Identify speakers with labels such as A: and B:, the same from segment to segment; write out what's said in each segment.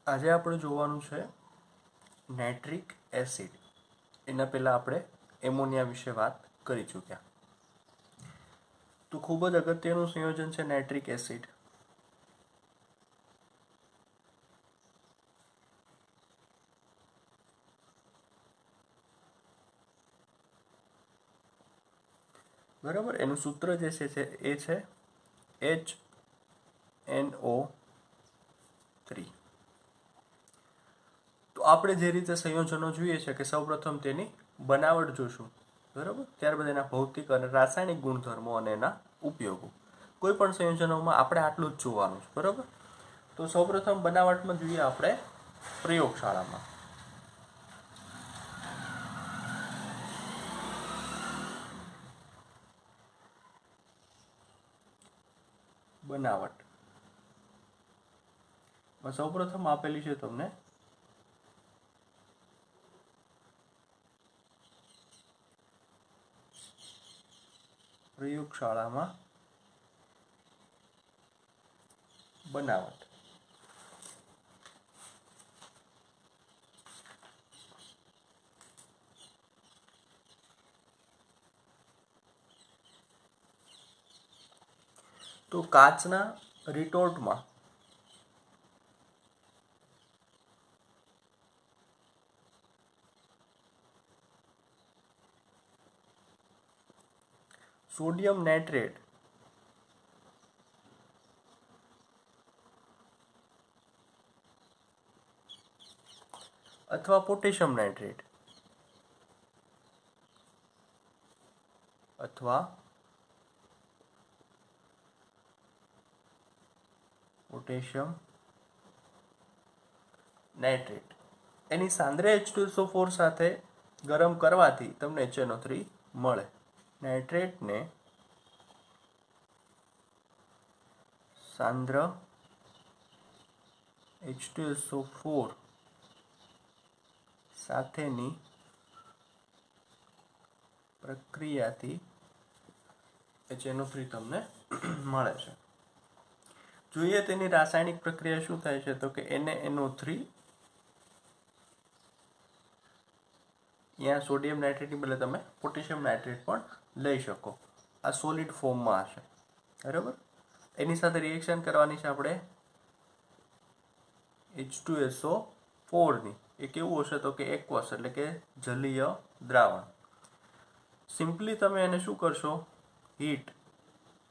A: આજે આપણે જોવાનું છે નાઇટ્રિક એસિડ. એના પહેલાં આપણે એમોનિયા વિશે વાત કરી ચૂક્યા. તો ખૂબ જ અગત્યનું સંયોજન છે નાઇટ્રિક એસિડ. બરાબર, એનું સૂત્ર જે છે એ છે HNO3. તો આપણે જે રીતે સંયોજનો જોઈએ છે કે સૌપ્રથમ તેની બનાવટ જોશું, બરાબર, ત્યારબાદ એના ભૌતિક અને રાસાયણિક ગુણધર્મો અને એના ઉપયોગો. કોઈ પણ સંયોજનોમાં આપણે આટલું જ જોવાનું છે, બરાબર. તો સૌપ્રથમ બનાવટમાં જોઈએ આપણે પ્રયોગશાળામાં. બનાવટ સૌપ્રથમ આપેલી છે તમને પ્રયોગશાળામાં બનાવટ. તો કાચના રિટોર્ટમાં સોડિયમ નાઇટ્રેટ અથવા પોટેશિયમ નાઇટ્રેટ અથવા પોટેશિયમ નાઇટ્રેટ એની સાંદ્ર H2SO4 સાથે ગરમ કરવાથી તમને HNO3 મળે. નાઇટ્રેટને સાંદ્ર H2SO4 સાથેની પ્રક્રિયાથી HNO3 તમને મળે છે. જોઈએ તેની રાસાયણિક પ્રક્રિયા શું થાય છે, તો કે NaNO3 અહીંયા સોડિયમ નાઇટ્રેટની બદલે તમે પોટેશિયમ નાઇટ્રેટ પણ લઈ શકો. આ સોલિડ ફોર્મમાં હશે, બરાબર. એની સાથે રિએક્શન કરવાની છે આપણે H2SO4 ની. એ કેવું હશે તો કે એક્વસ એટલે કે જલીય દ્રાવણ. સિમ્પલી તમે એને શું કરશો, હીટ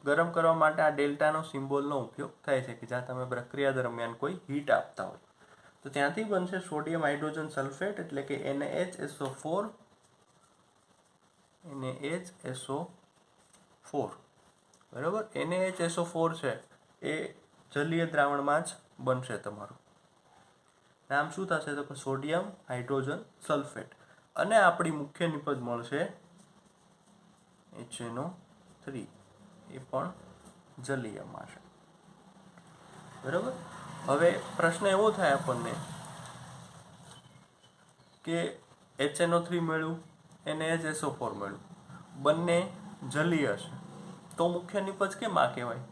A: ગરમ કરવા માટે આ ડેલ્ટાનો સિમ્બોલનો ઉપયોગ થાય છે કે જ્યાં તમે પ્રક્રિયા દરમિયાન કોઈ હીટ આપતા હોય. તો ત્યાંથી બનશે સોડિયમ હાઇડ્રોજન સલ્ફેટ એટલે કે NaHSO4. બરાબર. NaHSO4 છે એ જલીય દ્રાવણમાં જ બનશે. તમારું નામ શું થશે તો કે સોડિયમ હાઇડ્રોજન સલ્ફેટ. અને આપણી મુખ્ય નિપજ મળશે HNO3. એ પણ જલીયમાં છે, બરાબર. હવે પ્રશ્ન એવો થાય આપણને કે HNO3 મળ્યું, NaHSO4 મળ્યું, બંને જલીય છે, તો મુખ્ય નિપજ કેમ આ કહેવાય?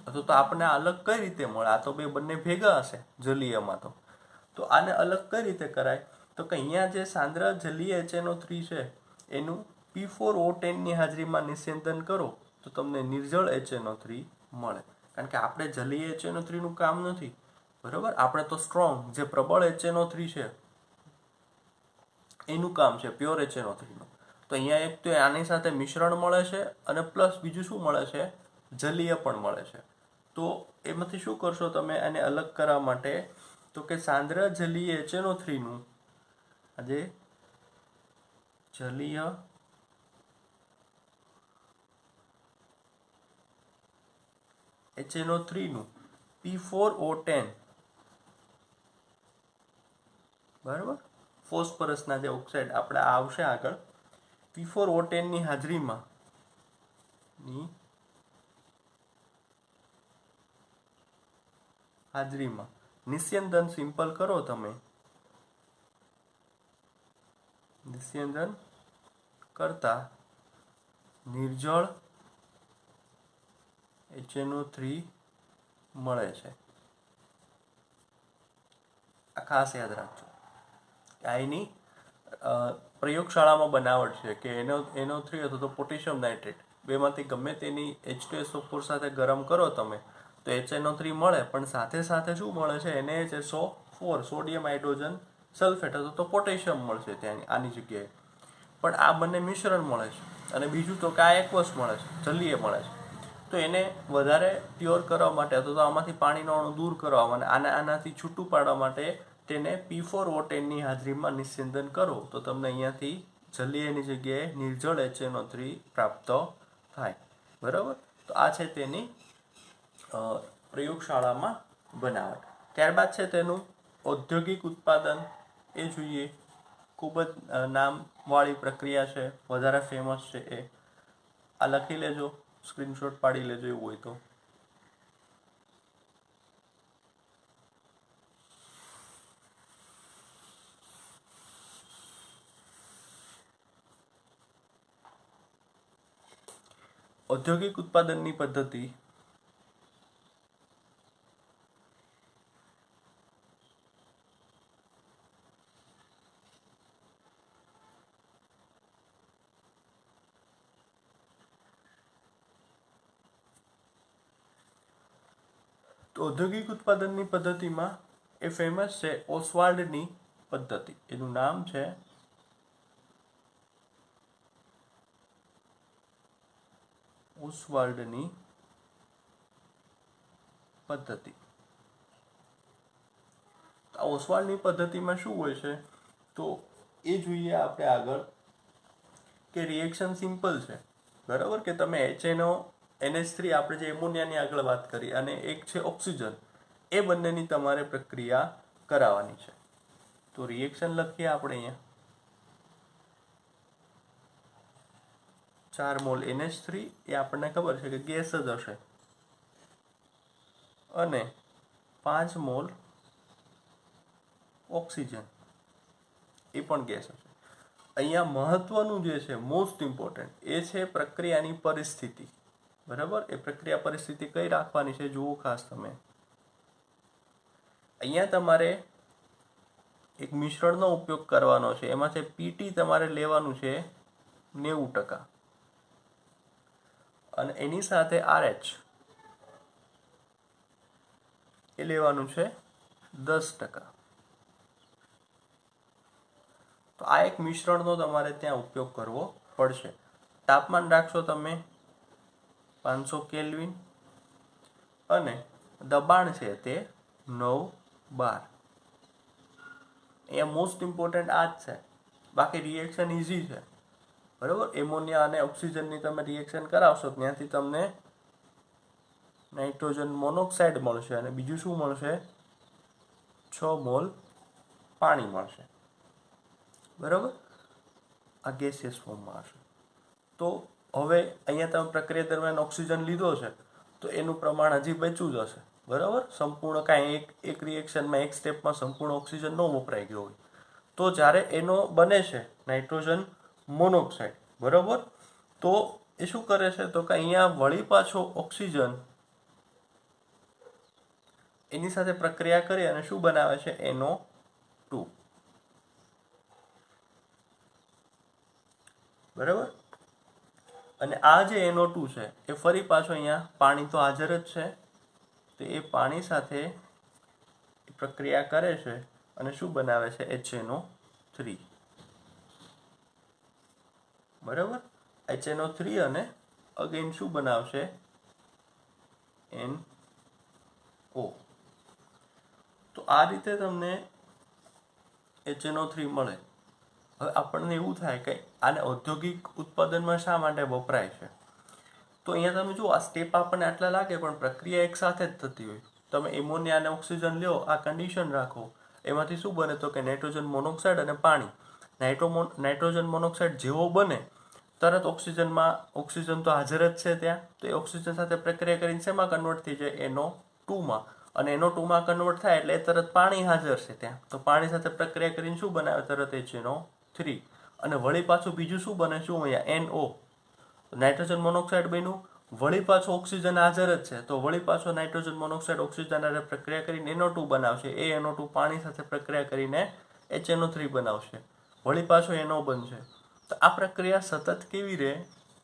A: તો આપણને અલગ કઈ રીતે મળે? આ તો બંને ભેગા હશે જલીયમાં. તો આને અલગ કઈ રીતે કરાય? તો કે અહીંયા જે સાંદ્ર જલીય HNO3 છે એનું P4O10 ની હાજરીમાં નિસ્યંદન કરો તો તમને નિર્જળ HNO3 મળે. કારણ કે આપણે જલીય HNO3 નું કામ નથી, બરાબર. આપણે તો સ્ટ્રોંગ જે પ્રબળ HNO3 છે એનું કામ છે, પ્યોર HNO3 નું. તો અહીંયા એક તો આની સાથે મિશ્રણ મળે છે અને પ્લસ બીજું શું મળે છે, જલીય પણ મળે છે. તો એમાંથી શું કરશો તમે આને અલગ કરવા માટે? તો કે સાંદ્ર જલીય HNO3 નું આજે જલીય HNO3 નું P4O10, બરાબર, ફોસ્ફરસના જે ઓક્સાઇડ આપણે આવશે આગળ, P4O10 ની હાજરીમાં નિસ્યંદન સિમ્પલ કરો તમે. નિસ્યંદન કરતા નિર્જળ HNO3 મળે છે. આ ખાસ યાદ રાખજો કે આ એની પ્રયોગશાળામાં બનાવટ છે કે NO3 અથવા તો પોટેશિયમ નાઇટ્રેટ બેમાંથી ગમે તેની H2SO4 સાથે ગરમ કરો તમે તો HNO3 મળે, પણ સાથે સાથે શું મળે છે? NaHSO4 સોડિયમ હાઇડ્રોજન સલ્ફેટ અથવા તો પોટેશિયમ મળશે ત્યાં આની જગ્યાએ. પણ આ બંને મિશ્રણ મળે છે. અને બીજું તો કે આ એક્વસ મળે છે, જલીય મળે છે. તો એને વધારે પ્યોર કરવા માટે અથવા તો આમાંથી પાણીનો અણુ દૂર કરવા અને આનાથી છૂટું પાડવા માટે તેને P4O10ની હાજરીમાં નિસ્યંદન કરો તો તમને અહીંયાથી જલીયની જગ્યાએ નિર્જળ HNO3 પ્રાપ્ત થાય. બરાબર? તો આ છે તેની પ્રયોગશાળામાં બનાવટ. ત્યારબાદ છે તેનું ઔદ્યોગિક ઉત્પાદન. એ જોઈએ. ખૂબ જ નામવાળી પ્રક્રિયા છે, વધારે ફેમસ છે એ. આ લખી લેજો, સ્ક્રીનશોટ પાડી લેજો એવું હોય તો. ઔદ્યોગિક ઉત્પાદનની પદ્ધતિ ઔદ્યોગિક ઉત્પાદનની પદ્ધતિમાં એ ફેમસ છે ઓસ્વાલ્ડની પદ્ધતિ. એનું નામ છે ઓસ્વાલ્ડની પદ્ધતિ. આ ઓસ્વાલ્ડની પદ્ધતિમાં શું હોય છે તો એ જોઈએ આપણે આગળ કે રિએક્શન સિમ્પલ છે. બરાબર? કે તમે NH3 આપણે જે એમોનિયાની આગળ વાત કરી અને એક છે ઓક્સિજન, એ બંનેની તમારે પ્રક્રિયા કરાવવાની છે. તો રિએક્શન લખીએ આપણે અહીંયા. 4 મોલ NH3 એ આપણને ખબર છે કે ગેસ જ હશે અને 5 મોલ ઓક્સિજન એ પણ ગેસ હશે. અહીંયા મહત્વનું જે છે મોસ્ટ ઇમ્પોર્ટન્ટ એ છે પ્રક્રિયાની પરિસ્થિતિ. બરાબર? એ પ્રક્રિયા પરિસ્થિતિ કઈ રાખવાની છે જુઓ ખાસ તમે. અહીંયા તમારે એક મિશ્રણનો ઉપયોગ કરવાનો છે. એમાં છે PT તમારે લેવાનું છે 90% અને એની સાથે RH એ લેવાનું છે 10%. તો આ એક મિશ્રણનો તમારે ત્યાં ઉપયોગ કરવો પડશે. તાપમાન રાખશો તમે 500 કેલ્વિન અને દબાણ છે તે 9 bar. અહીંયા મોસ્ટ ઇમ્પોર્ટન્ટ આ જ છે. બાકી રિએક્શન ઇઝી છે. બરાબર? એમોનિયા અને ઓક્સિજનની તમે રિએક્શન કરાવશો ત્યાંથી તમને નાઇટ્રોજન મોનોક્સાઇડ મળશે અને બીજું શું મળશે? 6 મોલ પાણી મળશે. બરાબર? આ ગેસિયસ ફોર્મમાં હશે. તો હવે અહીંયા તમે પ્રક્રિયા દરમિયાન ઓક્સિજન લીધો છે તો એનું પ્રમાણ હજી બચ્યું જ હશે. બરાબર? સંપૂર્ણ કાંઈ એક રિએક્શનમાં એક સ્ટેપમાં સંપૂર્ણ ઓક્સિજન ન વપરાઈ ગયો હોય તો જ્યારે એનો બને છે નાઇટ્રોજન મોનોક્સાઇડ, બરાબર, તો એ શું કરે છે તો કે અહીંયા વળી પાછો ઓક્સિજન એની સાથે પ્રક્રિયા કરી અને શું બનાવે છે? NO2. બરાબર? અને આ જે NO2 છે એ ફરી પાછો અહીંયા પાણી તો હાજર જ છે તો એ પાણી સાથે પ્રક્રિયા કરે છે અને શું બનાવે છે? HNO3. બરાબર? HNO3 અને અગેન શું બનાવશે? NO. તો આ રીતે તમને HNO3 મળે. હવે આપણને એવું થાય કે આને ઔદ્યોગિક ઉત્પાદનમાં શા માટે વપરાય છે? તો અહીંયા તમે જુઓ આ સ્ટેપ આપણને આટલા લાગે પણ પ્રક્રિયા એક સાથે જ થતી હોય. તમે એમોનિયા અને ઓક્સિજન લ્યો, આ કન્ડિશન રાખો, એમાંથી શું બને તો કે નાઇટ્રોજન મોનોક્સાઇડ અને પાણી. નાઇટ્રોજન મોનોક્સાઇડ જેવો બને તરત ઓક્સિજન તો હાજર જ છે ત્યાં, તો એ ઓક્સિજન સાથે પ્રક્રિયા કરીને શેમાં કન્વર્ટ થઈ જાય? NO2માં. અને NO2માં કન્વર્ટ થાય એટલે તરત પાણી હાજર છે ત્યાં, તો પાણી સાથે પ્રક્રિયા કરીને શું બનાવે? તરત HNO3. અને વળી પાછું બીજું શું બને? શું અહીંયા? NO. નાઇટ્રોજન મોનોક્સાઇડ બન્યું વળી પાછો ઓક્સિજન હાજર જ છે, તો વળી પાછો નાઇટ્રોજન મોનોક્સાઇડ ઓક્સિજન હારે પ્રક્રિયા કરીને NO2 બનાવશે. એ NO2 પાણી સાથે પ્રક્રિયા કરીને HNO3 બનાવશે. વળી પાછો NO બનશે. તો આ પ્રક્રિયા સતત કેવી રહે?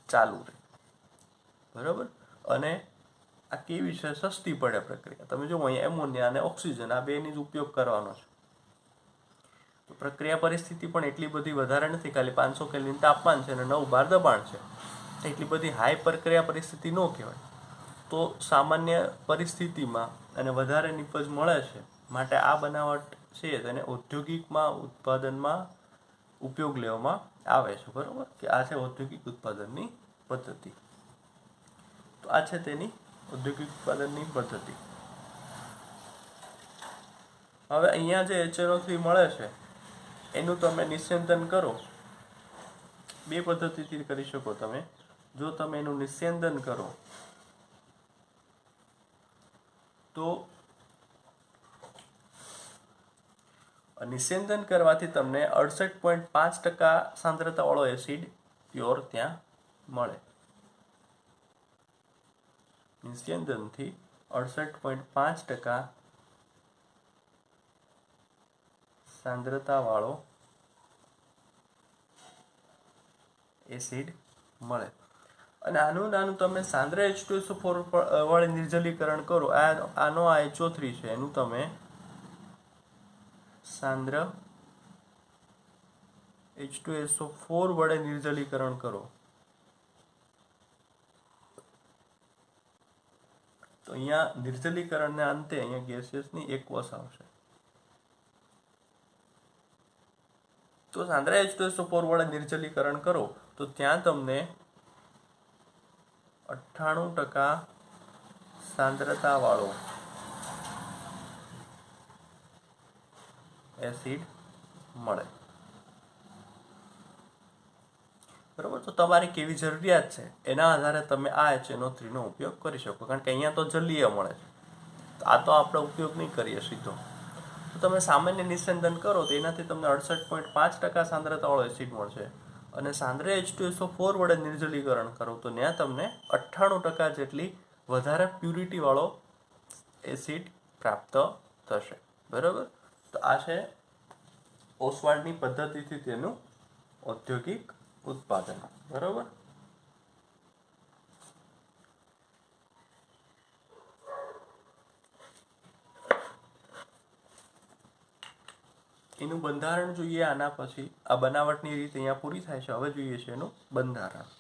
A: ચાલુ રહે. બરાબર. અને આ કેવી છે? સસ્તી પડે પ્રક્રિયા. તમે જો અહીંયા એમોનિયા અને ઓક્સિજન આ બેની જ ઉપયોગ કરવાનો છે. તો પ્રક્રિયા પરિસ્થિતિ પણ એટલી બધી વધારે નથી, ખાલી 500 કેલ્વિન તાપમાન છે અને 9 બાર દબાણ છે. એટલી બધી હાઈ પ્રક્રિયા પરિસ્થિતિ ન કહેવાય. તો સામાન્ય પરિસ્થિતિમાં અને વધારે નિપજ મળે છે, માટે આ બનાવટ છે તેને ઔદ્યોગિકમાં ઉત્પાદનમાં ઉપયોગ લેવામાં આવે છે. બરોબર, કે આ છે ઔદ્યોગિક ઉત્પાદનની પદ્ધતિ. તો આ છે તેની ઔદ્યોગિક ઉત્પાદનની પદ્ધતિ. હવે અહીંયા જે HNO3 મળે છે એનું તમે નિસ્યંદન કરો. બે પદ્ધતિથી કરી શકો તમે. જો તમે એનું નિસ્યંદન કરો તો નિસ્યંદન કરવાથી તમને 68.5% સાંદ્રતા વાળો એસિડ પ્યોર ત્યાં મળે. નિસ્યંદનથી 68.5% સાંદ્રતા વાળો એસિડ મળે. અને આનું તમે સાંદ્ર H2SO4 વાળે નિર્જલીકરણ કરો. આનો આ HO3 છે, એનું તમે સાંદ્ર H2SO4 વડે નિર્જલીકરણ કરો તો અહીંયા નિર્જલીકરણના અંતે અહીંયા ગેસિયસની એકવસ આવશે. તો સાંદ્ર H2SO4 વડે નિર્જલીકરણ કરો તો ત્યાં તમને 98% સાંદ્રતા વાળો એસિડ મળે. બરોબર. તો તમારી કેવી જરૂરિયાત છે એના આધારે તમે આ HNO3 નો ઉપયોગ કરી શકો, કારણ કે અહીંયા તો જલીય મળે છે. તો આ તો આપણે ઉપયોગ નહીં કરીએ સીધો. તો તમે સામાન્ય નિસ્યંદન કરો તો એનાથી તમને 68.5% સાંદ્રતા વાળો એસિડ મળશે. અને સાંદ્ર H2SO4 વડે નિર્જલીકરણ કરો તો ત્યાં તમને 98% જેટલી વધારે પ્યુરિટી વાળો એસિડ પ્રાપ્ત થશે. બરાબર. તો આ છે ઓસ્વાલ્ડની પદ્ધતિથી તેનું ઔદ્યોગિક ઉત્પાદન. બરાબર. એનું બંધારણ જોઈએ આના પછી. આ બનાવટની રીત અહીંયા પૂરી થાય છે. હવે જોઈએ છે એનું બંધારણ.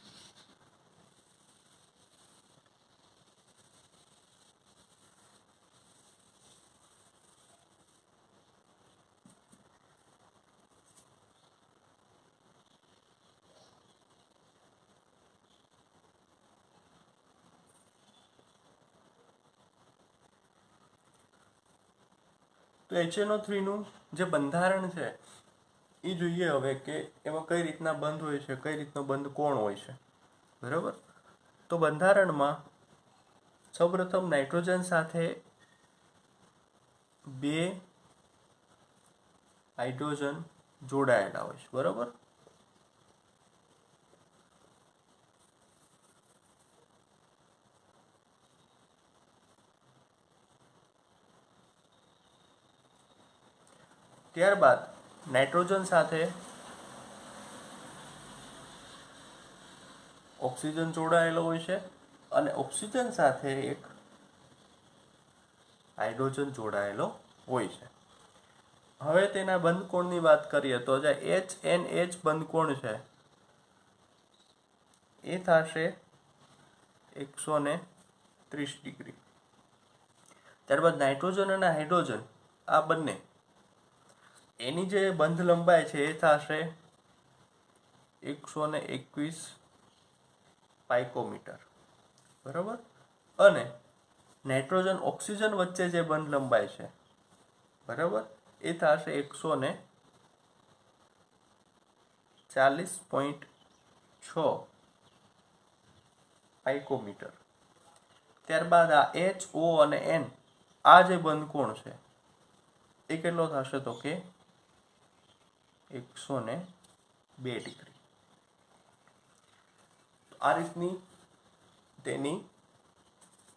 A: તો HNO3 નું જે બંધારણ છે એ જોઈએ હવે કે એમાં કઈ રીતના બંધ હોય છે, કઈ રીતનો બંધ કોણ હોય છે. બરાબર. તો બંધારણમાં સૌપ્રથમ નાઇટ્રોજન સાથે 2 હાઇડ્રોજન જોડાયેલા હોય છે. બરાબર. ત્યારબાદ નાઇટ્રોજન સાથે ઓક્સિજન જોડાયેલો હોય છે અને ઓક્સિજન સાથે એક હાઇડ્રોજન જોડાયેલો હોય છે. હવે તેના બંધકોણની વાત કરીએ તો જે HNH બંધકોણ છે એ થશે 130 ડિગ્રી. ત્યારબાદ નાઇટ્રોજન અને હાઇડ્રોજન આ બંને એની જે બંધ લંબાઈ છે એ થશે 121 પાઇકોમીટર. બરાબર. અને નાઇટ્રોજન ઓક્સિજન વચ્ચે જે બંધ લંબાઈ છે, બરાબર, એ થશે 140.6 પાઇકોમીટર. ત્યારબાદ આ HO અને N આ જે બંધકોણ છે એ કેટલો થશે તો કે 102 ડિગ્રી. આ રીતની તેની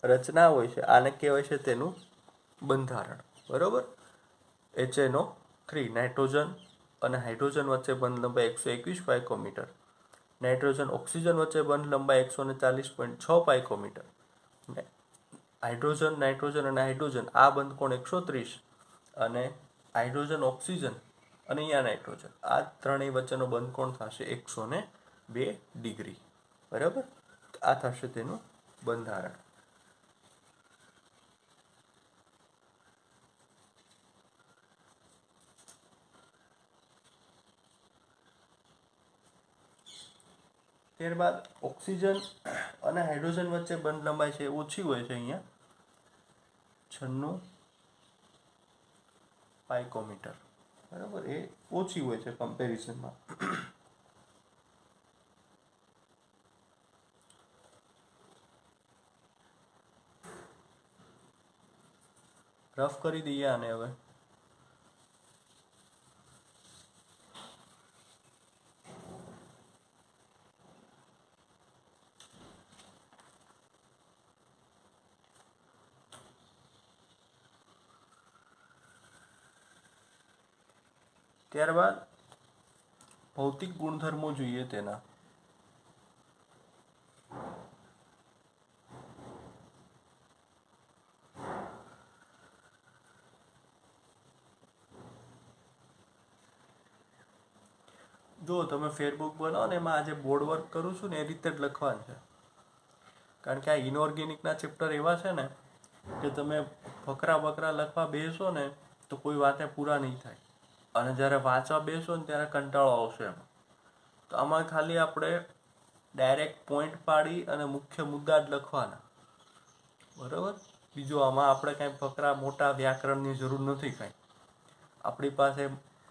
A: રચના હોય છે, આને કહેવાય છે તેનું બંધારણ. બરોબર. HNO3 નાઇટ્રોજન અને હાઇડ્રોજન વચ્ચે બંધ લંબાઈ 121 પાઇકોમીટર, નાઇટ્રોજન ઓક્સિજન વચ્ચે બંધ લંબાઈ 140.6 પાઇકોમીટર, હાઇડ્રોજન નાઇટ્રોજન અને હાઇડ્રોજન આ બંધ કોણ 130, અને હાઇડ્રોજન ઓક્સિજન અને અહીંયા નાઇટ્રોજન આ ત્રણેય વચ્ચેનો બંધ કોણ થશે 102 ડિગ્રી. બરાબર. આ થશે તેનું બંધારણ. ત્યારબાદ ઓક્સિજન અને હાઇડ્રોજન વચ્ચે બંધ લંબાઈ છે ઓછી હોય છે, અહીંયા 96 પાઇકોમીટર. બરાબર. એ ઓછી હોય છે કમ્પેરિઝનમાં. રફ કરી દઈએ આને હવે. ત્યારબાદ ભૌતિક ગુણધર્મો જોઈએ તેના. જો તમે ફેરબુક બનાવો ને એમાં આજે બોર્ડ વર્ક કરું છું ને એ રીતે જ લખવાનું છે, કારણ કે આ ઇનઓર્ગેનિકના ચેપ્ટર એવા છે ને કે તમે ફકરા બકરા લખવા બેસો ને તો કોઈ વાતે પૂરા નહીં થાય, અને જ્યારે વાંચવા બેસો ને ત્યારે કંટાળો આવશે એમાં. તો આમાં ખાલી આપણે ડાયરેક્ટ પોઈન્ટ પાડી અને મુખ્ય મુદ્દા જ લખવાના. બરાબર. બીજું આમાં આપણે કાંઈ ફકરા મોટા વ્યાકરણની જરૂર નથી કાંઈ. આપણી પાસે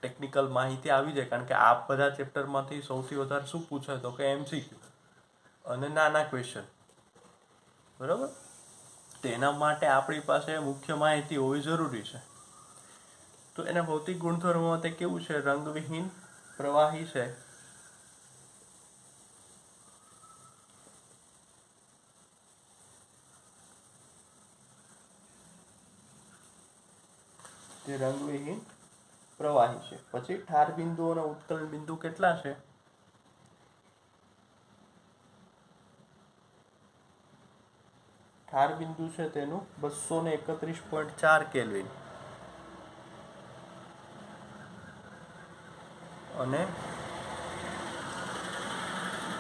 A: ટેકનિકલ માહિતી આવી જાય, કારણ કે આ બધા ચેપ્ટરમાંથી સૌથી વધારે શું પૂછાય તો કે MCQ અને નાના ક્વેશ્ચન. બરાબર. તેના માટે આપણી પાસે મુખ્ય માહિતી હોવી જરૂરી છે. તો એના ભૌતિક ગુણધર્મોમાં તે કેવું છે? રંગવિહીન પ્રવાહી છે, તે રંગવિહીન પ્રવાહી છે. પછી ઠાર બિંદુ અને ઉત્કલન બિંદુ કેટલા છે? ઠાર બિંદુ છે તેનું 231.4 કેલ્વિન, અને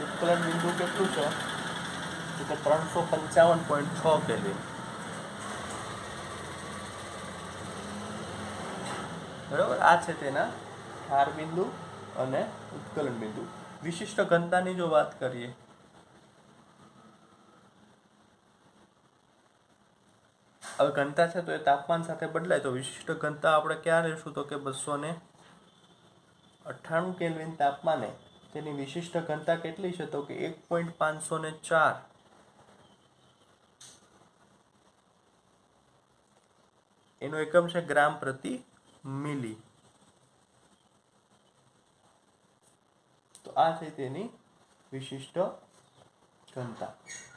A: ઉત્કલન બિંદુ કેટલું છે તો 355.6 કેલ્વિન. બરાબર. આ છે તેના ઠાર બિંદુ અને ઉત્કલન બિંદુ. વિશિષ્ટ ઘનતાની જો વાત કરીએ, હવે ઘનતા છે તો એ તાપમાન સાથે બદલાય, તો વિશિષ્ટ ઘનતા આપણે ક્યાં લેશું તો કે 298 કેલ્વિન તાપમાને તેની વિશિષ્ટ ઘનતા કેટલી છે તો કે 1.504. એનો એકમ છે ગ્રામ પ્રતિ મિલી. તો આ છે તેની વિશિષ્ટ ઘનતા.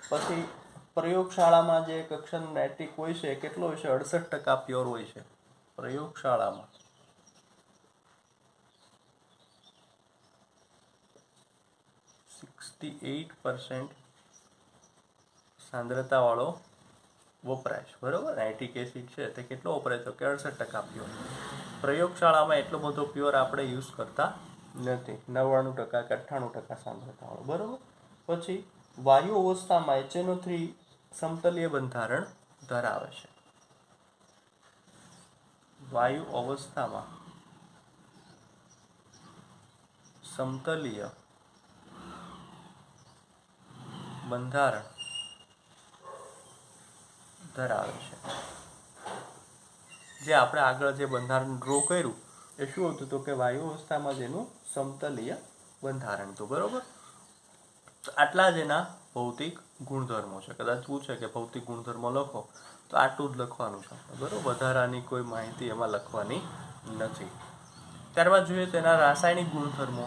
A: પછી પ્રયોગશાળામાં જે કક્ષાનું નાઇટ્રિક હોય છે કેટલો હોય છે? 68% પ્યોર હોય છે પ્રયોગશાળામાં. સાંદ્રતા વાળો વપરાય છે. બરોબર. નાઇટ્રિક એસિડ છે તે કેટલો વપરાય તો કે 68% પ્યોર. પ્રયોગશાળામાં એટલો બધો પ્યોર આપણે યુઝ કરતા નથી, 99% કે 98% સાંદ્રતા વાળો. બરોબર. પછી વાયુ અવસ્થામાં HNO3 સમતલીય બંધારણ ધરાવે છે. વાયુ અવસ્થામાં સમતલીય બંધારણ ધરાવે છે. જે આપણે આગળ જે બંધારણ ડ્રો કર્યું એ શું હતું તો કે વાયુ અવસ્થામાં જેનું સમતલીય બંધારણ હતું. બરોબર. આટલા જ એના ભૌતિક ગુણધર્મો છે. કદાચ પૂછે કે ભૌતિક ગુણધર્મો લખો તો આટલું જ લખવાનું છે. બરોબર. વધારાની કોઈ માહિતી એમાં લખવાની નથી. ત્યારબાદ જોઈએ તેના રાસાયણિક ગુણધર્મો.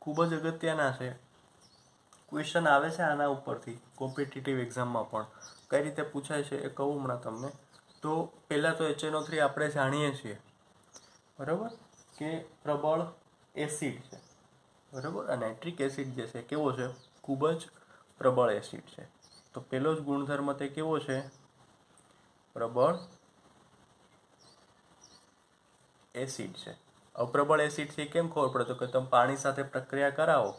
A: ખૂબ જ અગત્યના છે. ક્વેશ્ચન આવે છે આના ઉપરથી કોમ્પિટિટિવ એક્ઝામમાં પણ. કઈ રીતે પૂછાય છે એ કહું હમણાં તમને. તો પહેલાં તો HNO3 આપણે જાણીએ છીએ બરાબર કે પ્રબળ એસિડ છે બરાબર. અને નાઇટ્રિક એસિડ જે છે કેવો છે? ખૂબ જ પ્રબળ એસિડ છે. તો પહેલો જ ગુણધર્મ તે કેવો છે? પ્રબળ એસિડ છે. અપ્રબળ એસિડ છે કેમ ખબર પડે? તો કે તમે પાણી સાથે પ્રક્રિયા કરાવો,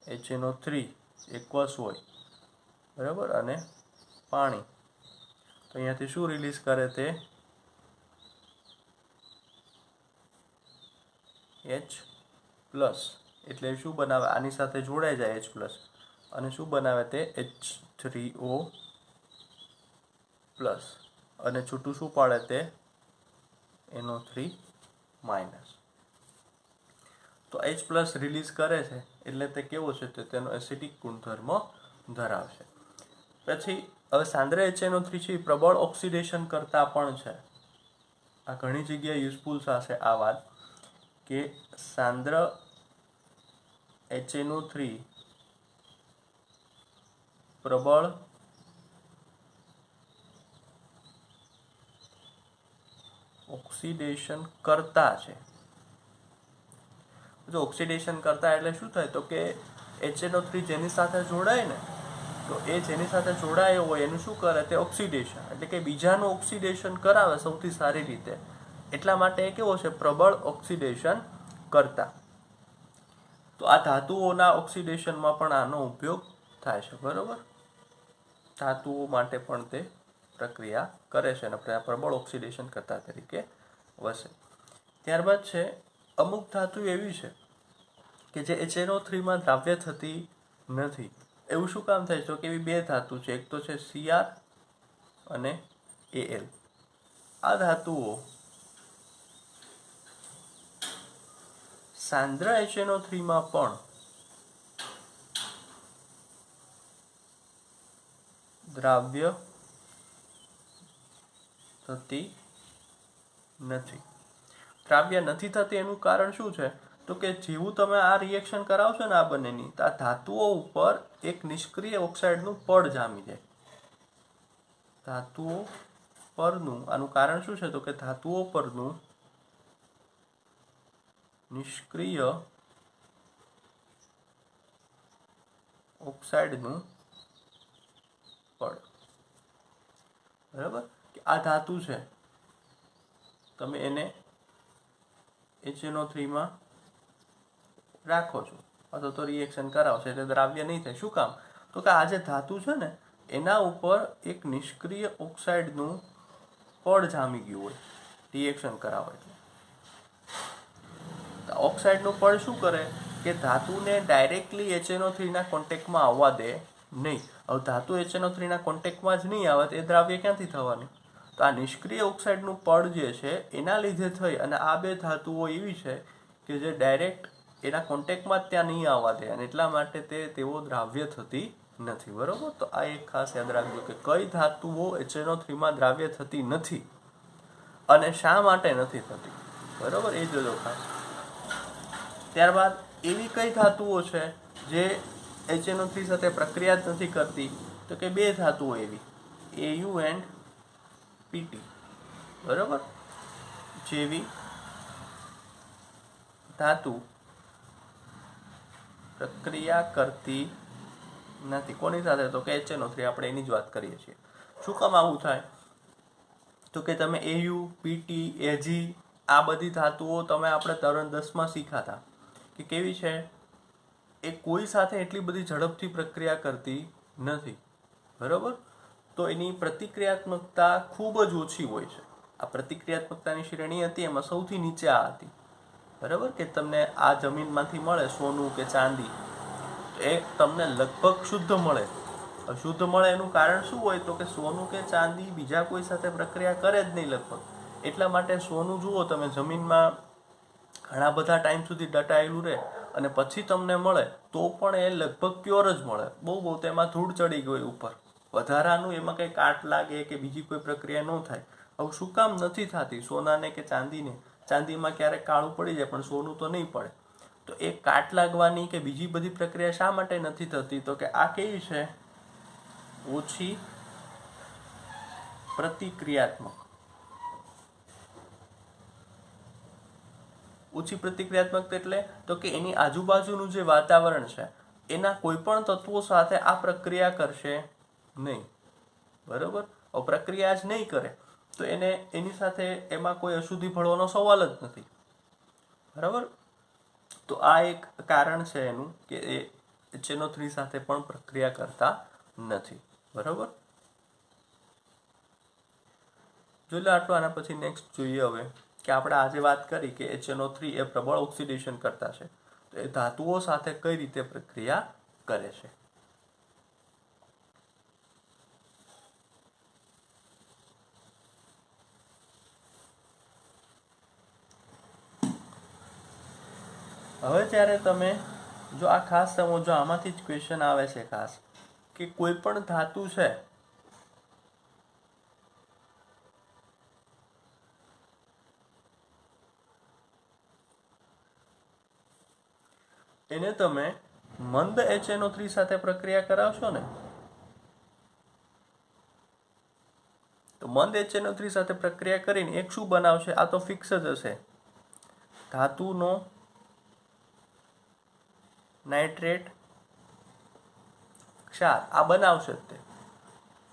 A: HNO3 એકવસ હોય બરાબર અને પાણી, તો અહીંયાથી શું રિલીઝ કરે? તે H+. એટલે શું બનાવે? આની સાથે જોડાઈ જાય H+, અને શું બનાવે? તે H3O+, અને છૂટું શું પાડે? તે NO3-. તો H+ રિલીઝ કરે છે એટલે તે કેવો છે? તો તેનો એસિડિક ગુણધર્મ ધરાવશે. પછી હવે સાંદ્ર HNO3 છે પ્રબળ ઓક્સિડેશન કરતા પણ છે. આ ઘણી જગ્યાએ યુઝફુલ થશે આ વાત કે સાંદ્ર HNO3 પ્રબળ ઓક્સિડેશન કરતા છે. જો ઓક્સિડેશન કરતા એટલે શું થાય? તો કે HNO3 જેની સાથે જોડાય ને, તો એ જેની સાથે જોડાયો હોય એનું શું કરે? તે ઓક્સિડેશન, એટલે કે બીજાનું ઓક્સિડેશન કરાવે સૌથી સારી રીતે. એટલા માટે એ કેવો છે? પ્રબળ ઓક્સિડેશન કરતા. તો આ ધાતુઓના ઓક્સિડેશનમાં પણ આનો ઉપયોગ થાય છે બરોબર. ધાતુઓ માટે પણ તે પ્રક્રિયા કરે છે અને પ્રબળ ઓક્સિડેશન કરતા તરીકે વસે. ત્યારબાદ છે અમુક ધાતુ એવી છે કે જે HNO3 માં દ્રાવ્ય થતી નથી. એવું શું કામ થાય? તો કે એવી બે ધાતુ છે, એક તો છે Cr અને Al. આ ધાતુઓ સાંદ્ર HNO3 માં પણ દ્રાવ્ય થતી નથી. દ્રાવ્ય નથી થતી એનું કારણ શું છે? તો કે જેવું તમે આ રિએક્શન કરાવશો ને આ બંનેની, તો આ ધાતુઓ ઉપર એક નિષ્ક્રિય ઓક્સાઇડનું પડ જામી જાય. ધાતુઓ પરનું આનું કારણ શું છે? તો કે ધાતુઓ પરનું નિષ્ક્રિય ઓક્સાઇડનું પડ બરાબર. કે આ ધાતુ છે, તમે એને HNO3 માં રાખો છો અથવા તો રિએક્શન કરાવશો એટલે દ્રાવ્ય નહીં થાય. શું કામ? તો કે આ જે ધાતુ છે ને એના ઉપર એક નિષ્ક્રિય ઓક્સાઇડનું પડ જામી ગયું હોય રિએક્શન કરાવો એટલે. ઓક્સાઇડનું પડ શું કરે? કે ધાતુને ડાયરેક્ટલી HNO3 ના કોન્ટેક્ટમાં આવવા દે નહીં. હવે ધાતુ HNO3 ના કોન્ટેક્ટમાં જ નહીં આવે તો એ દ્રાવ્ય ક્યાંથી થવાની? તો આ નિષ્ક્રિય ઓક્સાઇડનું પડ જે છે એના લીધે થઈ અને આ બે ધાતુઓ એવી છે કે જે ડાયરેક્ટ એના કોન્ટેક્ટમાં જ ત્યાં નહીં આવવા દે અને એટલા માટે તેઓ દ્રાવ્ય થતી નથી બરોબર. તો આ એક ખાસ યાદ રાખજો કે કઈ ધાતુઓ HNO3 માં દ્રાવ્ય થતી નથી અને શા માટે નથી થતી બરોબર, એ જોજો ખાસ. ત્યારબાદ એવી કઈ ધાતુઓ છે જે HNO3 સાથે પ્રક્રિયા જ નથી કરતી? તો કે બે ધાતુઓ એવી, Au and Pt બરોબર. જેવી ધાતુ પ્રક્રિયા કરતી નથી. કોની સાથે? તો કે HNO3. આપણે એની જ વાત કરીએ છીએ. શું કામ આવું થાય? તો કે તમે Au, Pt, Ag આ બધી ધાતુઓ તમે આપણે ધોરણ 10માં શીખ્યા કે કેવી છે? એ કોઈ સાથે એટલી બધી ઝડપથી પ્રક્રિયા કરતી નથી બરોબર. તો એની પ્રતિક્રિયાત્મકતા ખૂબ જ ઓછી હોય છે. આ પ્રતિક્રિયાત્મકતાની શ્રેણી હતી એમાં સૌથી નીચે આ હતી બરાબર. કે તમને આ જમીનમાંથી મળે સોનું કે ચાંદી, એ તમને લગભગ શુદ્ધ મળે. શુદ્ધ મળે એનું કારણ શું હોય? તો કે સોનું કે ચાંદી બીજા કોઈ સાથે પ્રક્રિયા કરે જ નહીં લગભગ. એટલા માટે સોનું જુઓ તમે જમીનમાં ઘણા બધા ટાઈમ સુધી દટાયેલું રહે અને પછી તમને મળે તો પણ એ લગભગ પ્યોર જ મળે. બહુ તેમાં ધૂળ ચડી ગઈ ઉપર, વધારાનું એમાં કંઈ કાટ લાગે કે બીજી કોઈ પ્રક્રિયા ન થાય. હવે શું કામ નથી થતી સોનાને કે ચાંદીને? ચાંદીમાં ક્યારેક કાળું પડી જાય પણ સોનું તો નહીં પડે. તો એ કાટ લાગવાની કે બીજી બધી પ્રક્રિયા શા માટે નથી થતી? તો કે આ કેવી છે? ઓછી પ્રતિક્રિયાત્મક. ઓછી પ્રતિક્રિયાત્મક એટલે તો કે એની આજુબાજુનું જે વાતાવરણ છે એના કોઈ પણ તત્વો સાથે આ પ્રક્રિયા કરશે નહીં. બરોબર? પ્રક્રિયા જ નહીં કરે તો એને એની સાથે એમાં કોઈ અશુદ્ધિ ભળવાનો સવાલ જ નથી. બરાબર? તો આ એક કારણ છે એનું કે એ HNO3 સાથે પણ પ્રક્રિયા કરતા નથી. બરાબર? જોઈ લો આટલું. આના પછી નેક્સ્ટ જોઈએ હવે કે આપણે આજે વાત કરી કે HNO3 એ પ્રબળ ઓક્સિડેશન કરતા છે, તો એ ધાતુઓ સાથે કઈ રીતે પ્રક્રિયા કરે છે. હવે જ્યારે તમે જો આ ખાસ સમજો, આમાંથી જ ક્વેશ્ચન આવે છે ખાસ કે કોઈ પણ ધાતુ છે એને તમે મંદ HNO3 સાથે પ્રક્રિયા કરાવશો ને, તો મંદ HNO3 સાથે પ્રક્રિયા કરીને એક શું બનાવશે? આ તો ફિક્સ જ હશે, ધાતુનો નાઇટ્રેટ ક્ષાર આ બનાવશે જ તે.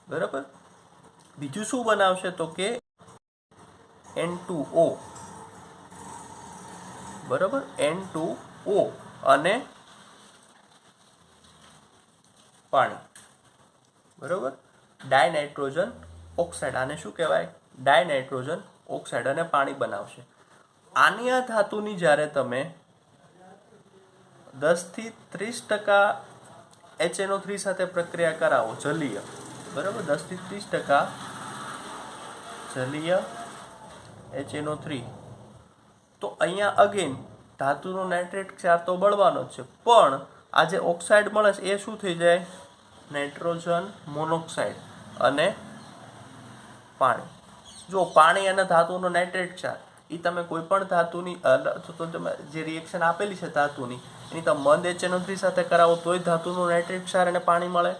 A: બરાબર? બીજું શું બનાવશે? તો કે N2O. બરાબર? N2O અને પાણી. બરાબર? ડાયનાઇટ્રોજન ઓક્સાઇડ. આને શું કહેવાય? ડાયનાઇટ્રોજન ઓક્સાઇડ અને પાણી બનાવશે. આની આ ધાતુની જ્યારે તમે 10 થી 30% HNO3 સાથે પ્રક્રિયા કરાવો, જલીય. બરાબર? 10 થી 30% જલીય HNO3, તો અહીંયા અગેન ધાતુનો નાઇટ્રેટ ક્ષાર તો બળવાનો જ છે, પણ આ જે ઓક્સાઇડ મળે છે એ શું થઈ જાય? નાઇટ્રોજન મોનોક્સાઇડ અને પાણી. જો પાણી અને ધાતુનો નાઇટ્રેટ ક્ષાર એ તમે કોઈ પણ ધાતુની તો તમે જે રિએક્શન આપેલી છે ધાતુની એની તમે મંદ HNO3 સાથે કરાવો તોય ધાતુનો નાઇટ્રેટ ક્ષાર અને પાણી મળે.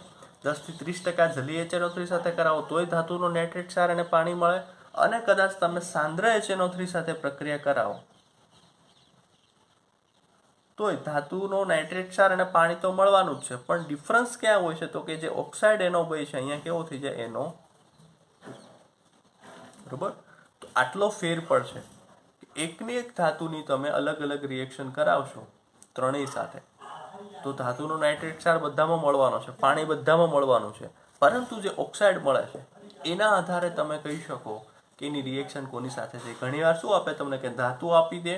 A: 10 થી 30% જલીય HNO3 સાથે કરાવો તોય ધાતુનો નાઇટ્રેટ ક્ષાર અને પાણી મળે. અને કદાચ તમે સાંદ્ર HNO3 સાથે પ્રક્રિયા કરાવો તોય ધાતુનો નાઇટ્રેટ ક્ષાર અને પાણી તો મળવાનું જ છે, પણ ડિફરન્સ ક્યાં હોય છે? તો કે જે ઓક્સાઇડ NO છે અહીંયા કેવો થઈ જાય? NO. બરોબર? તો આટલો ફેર પડશે. એકની એક ધાતુની તમે અલગ અલગ રિએક્શન કરાવશો ત્રણેય સાથે, તો ધાતુનો નાઇટ્રેટ ક્ષાર બધામાં મળવાનો છે, પાણી બધામાં મળવાનું છે, પરંતુ જે ઓક્સાઇડ મળે છે એના આધારે તમે કહી શકો કે એની રિએક્શન કોની સાથે છે. ઘણીવાર શું આપે તમને કે ધાતુ આપી દે,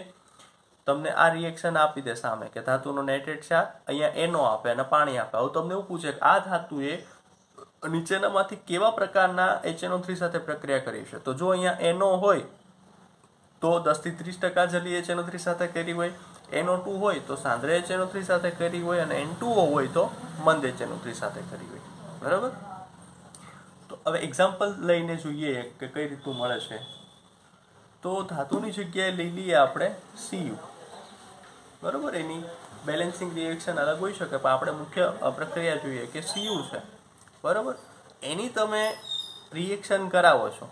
A: તમને આ રિએક્શન આપી દે સામે કે ધાતુનો નાઇટ્રેટ ક્ષાર, અહીંયા NO આપે અને પાણી આપે. હવે તમને એવું પૂછે કે આ ધાતુએ નીચેનામાંથી કેવા પ્રકારના HNO3 સાથે પ્રક્રિયા કરી છે? તો જો અહીંયા NO હોય તો 10 થી 30% જલીય HNO3 સાથે કરી હોય, NO2 હોય તો સાંદ્ર HNO3 સાથે કરી હોય, અને N2O હોય તો મંદ HNO3 સાથે કરી હોય. બરાબર? તો હવે એક્ઝામ્પલ લઈને જોઈએ કે કઈ રીતનું મળે છે. તો ધાતુની જગ્યાએ લઈ લઈએ આપણે Cu. બરાબર? એની બેલેન્સિંગ રિએક્શન અલગ હોઈ શકે, પણ આપણે મુખ્ય પ્રક્રિયા જોઈએ કે Cu છે. બરાબર? એની તમે રિએક્શન કરાવો છો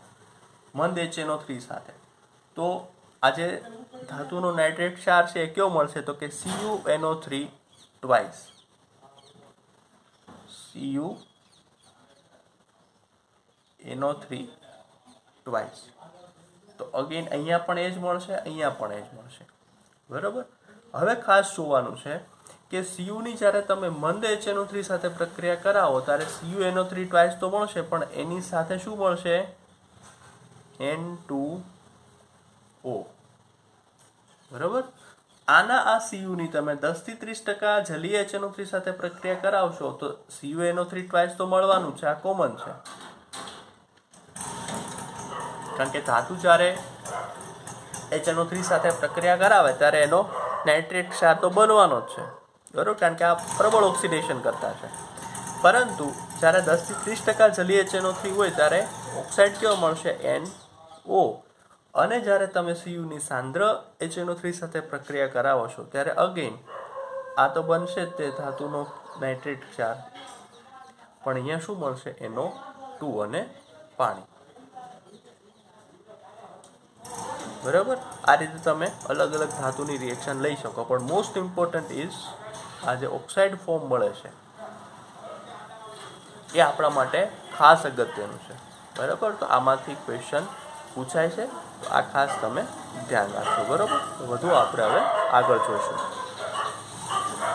A: મંદ HNO3 સાથે, તો આજે ધાતુનો નાઇટ્રેટ ક્ષાર છે એ કેવો મળશે? તો કે CuNO3 ટ્વાઇસ. CuNO3 twice. તો અગેન અહીંયા પણ એ જ મળશે, અહીંયા પણ એ જ મળશે. બરાબર? હવે ખાસ જોવાનું છે કે Cu ની જ્યારે તમે મંદ HNO3 સાથે પ્રક્રિયા કરાવો ત્યારે CuNO3 ટ્વાઇસ તો મળશે, પણ એની સાથે શું મળશે? N2O. બરાબર? આના આ Cu ની તમે 10 થી 30% જલીય HNO3 સાથે પ્રક્રિયા કરાવશો તો CuNO3 ટ્વાઇસ તો મળવાનું છે, આ કોમન છે. કારણ કે ધાતુ જ્યારે HNO3 સાથે પ્રક્રિયા કરાવે ત્યારે એનો નાઇટ્રેટ ક્ષાર તો બનવાનો જ છે. બરાબર? કારણ કે આ પ્રબળ ઓક્સિડેશન કરતા છે. પરંતુ જ્યારે 10 થી 30% જલીય HNO3 હોય ત્યારે ઓક્સાઇડ કેવો મળશે? NO. અને જ્યારે તમે Cu ની સાંદ્ર HNO3 સાથે પ્રક્રિયા કરાવો છો ત્યારે અગેન આ તો બનશે જ તે ધાતુનો નાઇટ્રેટ ક્ષાર, પણ અહીંયા શું મળશે? NO2 અને પાણી. બરાબર, આ રીતે તમે અલગ અલગ ધાતુની રિએક્શન લઈ શકો, પણ મોસ્ટ ઇમ્પોર્ટન્ટ ઇઝ આ જે ઓક્સાઇડ ફોર્મ મળે છે એ આપણા માટે ખાસ અગત્યનું છે. બરાબર, તો આમાંથી ક્વેશ્ચન પૂછાય છે, તો આ ખાસ તમે ધ્યાન રાખજો. બરાબર, વધુ આપણે હવે આગળ જોઈશું.